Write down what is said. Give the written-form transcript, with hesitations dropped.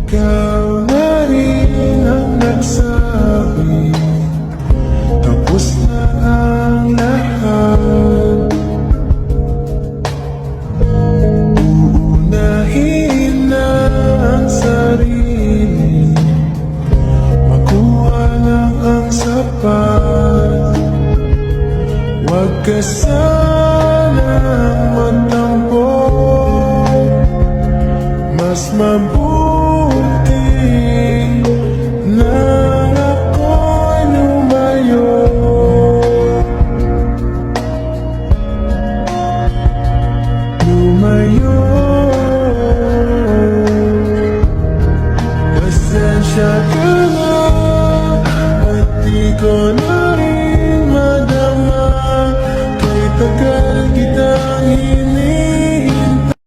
Ikaw na rin ang nagsabi, tapos na ang lahat. Uunahin na ang sarili, makuha lang ang sapat. Huwag ka sanang magtampo, mas mabuti na ako'y lumayo. Lumayo